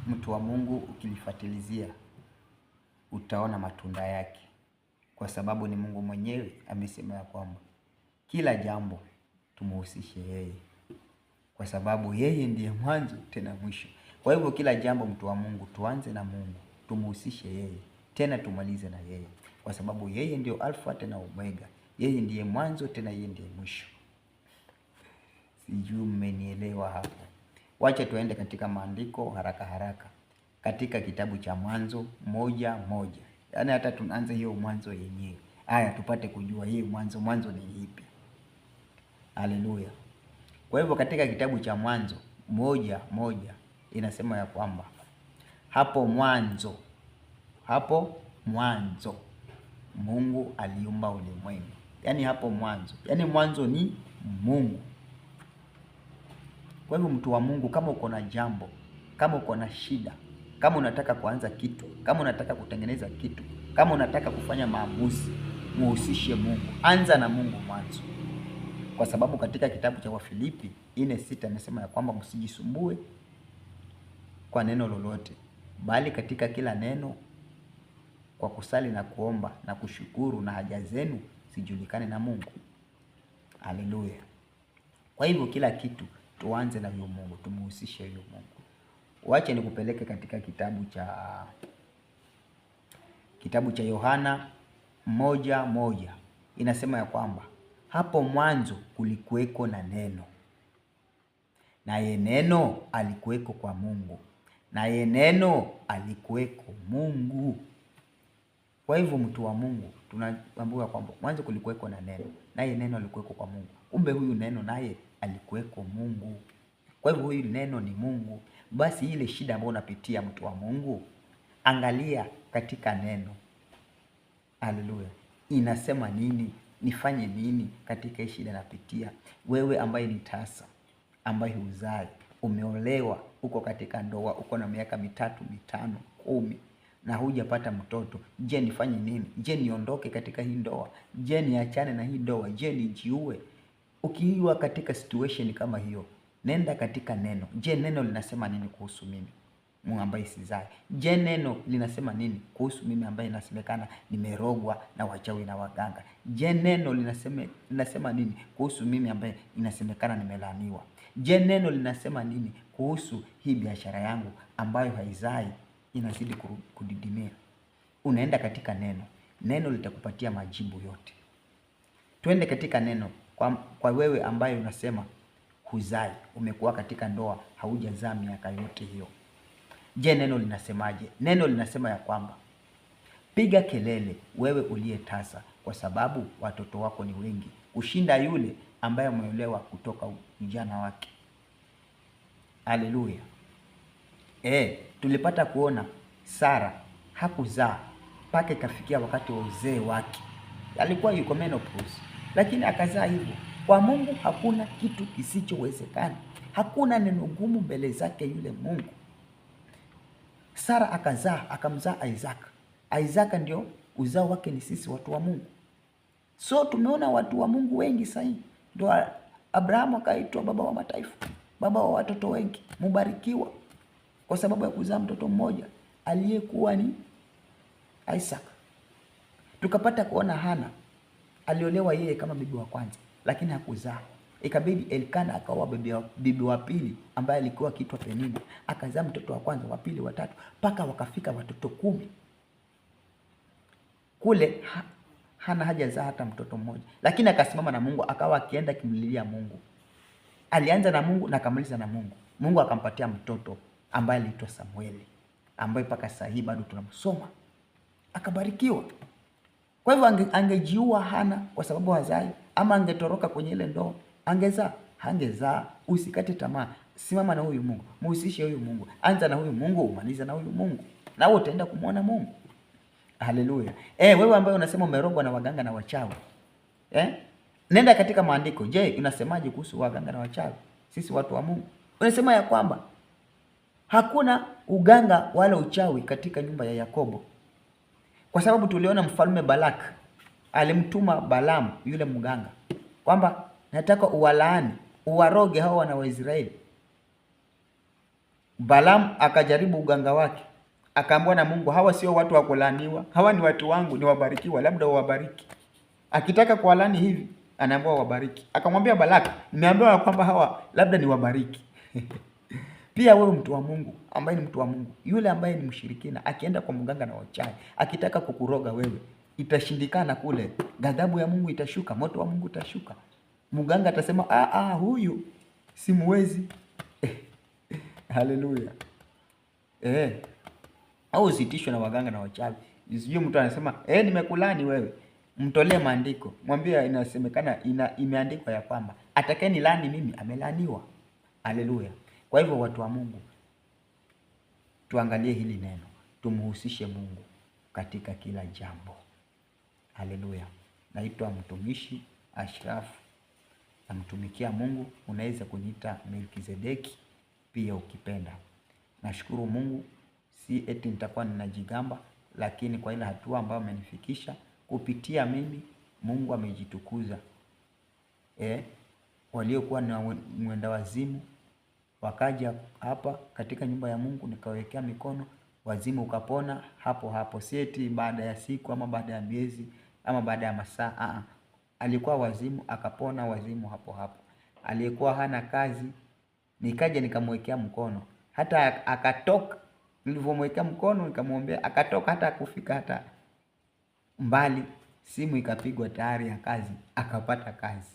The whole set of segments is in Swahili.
mtu wa Mungu, ukilifuatilizia utaona matunda yake, kwa sababu ni Mungu mwenyewe amesema ya kwamba kila jambo tumuhusishe yeye, kwa sababu yeye ndiye mwanzo tena mwisho. Kwa hivyo kila jambo, mtu wa Mungu, tuanze na Mungu, tumuhusishe yeye, tena tumalize na yeye, kwa sababu yeye ndio Alfa tena Omega. Yeye ndiye mwanzo tena yeye ndiye mwisho. Sijui mmenielewa hapo. Wacha tuende katika maandiko haraka haraka, katika kitabu cha Mwanzo 1:1. Yaani hata tunaanza hiyo mwanzo yenyewe, haya tupate kujua hii mwanzo ni ipi. Haleluya. Kwa hivyo katika kitabu cha Mwanzo 1:1 inasema ya kwamba hapo mwanzo Mungu aliumba ulimwengu. Yaani hapo mwanzo, yaani mwanzo ni Mungu. Kwa hivyo mtu wa Mungu, kama uko na jambo, kama uko na shida, kama unataka kuanza kitu, kama unataka kutengeneza kitu, kama unataka kufanya maamuzi, muhusishe Mungu. Anza na Mungu mwanzo, kwa sababu katika kitabu cha Wafilipi 4:6 anasema ya kwamba msijisumbue kwa neno lolote, bali katika kila neno kwa kusali na kuomba na kushukuru na haja zenu zijulikane na Mungu. Haleluya. Kwa hivyo kila kitu tuanze na huyo Mungu, tumuhusishe huyo Mungu. Wache nikupeleke katika kitabu cha Yohana 1:1. Inasema ya kwamba hapo mwanzo kulikuweko na neno, naye neno alikuweko kwa Mungu, naye neno alikuweko Mungu. Kwa hivyo mtu wa Mungu, tunaambiwa kwamba mwanzo kulikuweko na neno, naye neno alikuweko kwa Mungu. Kumbe huyu neno naye alikuweko Mungu. Kwa hivyo huyu neno ni Mungu. Basi ile shida ambayo unapitia, mtu wa Mungu, angalia katika neno. Haleluya. Inasema nini? Nifanye nini katika hii shida napitia? Wewe ambaye ni tasa, ambaye huzai, umeolewa, uko katika ndoa, uko na miaka 3, 5, 10 na hujapata mtoto. Je, nifanye nini? Je, niondoke katika hii ndoa? Je, niachane na hii ndoa? Je, nijiue? Ukiwa katika situation kama hiyo, nenda katika neno. Je, neno linasema nini kuhusu mimi ambaye sizai? Je, neno linasema nini kuhusu mimi ambaye inasemekana nimerogwa na wachawi na waganga? Je, neno linasema nini kuhusu mimi ambaye inasemekana nimelaaniwa? Je, neno linasema nini kuhusu hii biashara yangu ambayo haizai, inazidi kudidimia? Unaenda katika neno. Neno litakupatia majibu yote. Twende katika neno. Kwa wewe ambaye unasema huzai, umekuwa katika ndoa haujazaa miaka yote hiyo. Je, neno linasemaje? Neno linasema ya kwamba piga kelele wewe uliye tasa, kwa sababu watoto wako ni wengi kushinda yule ambaye umeolewa kutoka ujana wake. Haleluya. Tulipata kuona Sara hakuzaa mpaka ikafikia wakati wa uzee wake. Alikuwa yuko menopause, lakini akazaa hivyo. Kwa Mungu hakuna kitu kisichowezekana. Hakuna neno gumu mbele zake yule Mungu. Sara akamzaa Isaka. Isaka ndio uzao wake ni sisi watu wa Mungu. So tumeona watu wa Mungu wengi sasa. Ndio Abrahamu akaitwa baba wa mataifa, baba wa watoto wengi, mbarikiwa kwa sababu ya kuzaa mtoto mmoja aliyekuwa ni Isaka. Tukapata kuona Hana aliolewa yeye kama bibi wa kwanza, lakini hakuzaa. Ikabidi Elkana akaoa bibi wa pili ambaye alikuwa akiitwa Penina, akazaa mtoto wa kwanza, wa pili, wa tatu, mpaka wakafika watoto 10. Kule Hana hajazaa hata mtoto mmoja, lakini akasimama na Mungu, akawa akienda kimlilia Mungu. Alianza na Mungu na akamaliza na Mungu. Mungu akampatia mtoto ambaye aliitwa Samueli, ambaye mpaka sasa hivi bado tunamsoma. Akabarikiwa. Kwa hivyo angejiua Hana kwa sababu hazai, ama angetoroka kwenye ile ndoa, angezaa? Hangezaa. Usikate tamaa. Simama na huyu Mungu, muhusishe huyu Mungu. Anza na huyu Mungu, umaliza na huyu Mungu, na wewe utaenda kumwona Mungu. Haleluya. Wewe ambaye unasema umerogwa na waganga na wachawi, nenda katika maandiko. Je, unasemaje kuhusu waganga na wachawi? Sisi watu wa Mungu unasema ya kwamba hakuna uganga wala uchawi katika nyumba ya Yakobo, kwa sababu tuliona mfalme Balak alimtuma Balaam yule mganga kwamba nataka uwalaani, uwaroge hao wana wa Israeli. Balaam akajaribu uganga wake, akaambiwa na Mungu, hawa sio watu wa kulaaniwa, hawa ni watu wangu, ni wabarikiwa, labda wabariki. Akitaka kuwalani hivi, anaambiwa wabariki. Akamwambia Balaki, nimeambiwa kwamba hawa labda ni wabariki. Pia wewe mtu wa Mungu, ambaye ni mtu wa Mungu, yule ambaye ni mshirikina, akienda kwa mganga na wachawi, akitaka kukuroga wewe, itashindikana kule. Ghadhabu ya Mungu itashuka, moto wa Mungu utashuka. Mganga atasema huyu simuwezi. Haleluya. Au usitishwe na waganga na wachawi. Sijui mtu anasema nimekulani wewe. Mtolee maandiko. Mwambie inasemekana imeandikwa ya kwamba atakaye nilani mimi amelaniwa. Haleluya. Kwa hivyo watu wa Mungu, tuangalie hili neno. Tumhusishe Mungu katika kila jambo. Haleluya. Naitwa mtumishi Ashraf. Namtumikia Mungu. Unaweza kuniita Melkizedeki pia ukipenda. Nashukuru Mungu, si eti nitakuwa ninajigamba, lakini kwa ile hatua ambayo amenifikisha kupitia mimi, Mungu amejitukuza. Waliokuwa na mwenda wazimu wakaja hapa katika nyumba ya Mungu, nikawekea mikono, wazimu ukapona hapo hapo. Si eti baada ya siku ama baada ya miezi ama baada ya masaa. Alikuwa wazimu akapona wazimu hapo hapo. Aliyekuwa hana kazi, nikaja nikamwekea mkono, hata akatoka. Nilivyomwekea mkono nikamwombea, akatoka, hata kufika hata mbali, simu ikapigwa tayari ya kazi, akapata kazi.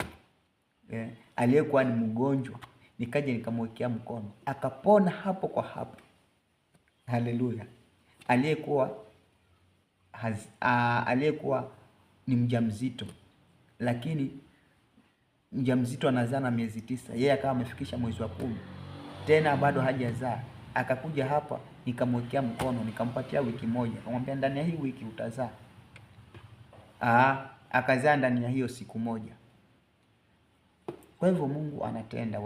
Aliyekuwa ni mgonjwa, nikaja nikamwekea mkono, akapona hapo kwa hapo. Haleluya. Aliyekuwa ni mjamzito, lakini mjamzito anazaa na miezi 9, yeye akawa amefikisha mwezi wa 10, tena bado hajazaa, akakuja hapa nikamwekea mkono, nikampatia wiki moja, akamwambia ndani ya hii wiki utazaa. Akazaa ndani ya hiyo siku moja. Kwa hivyo Mungu anatenda.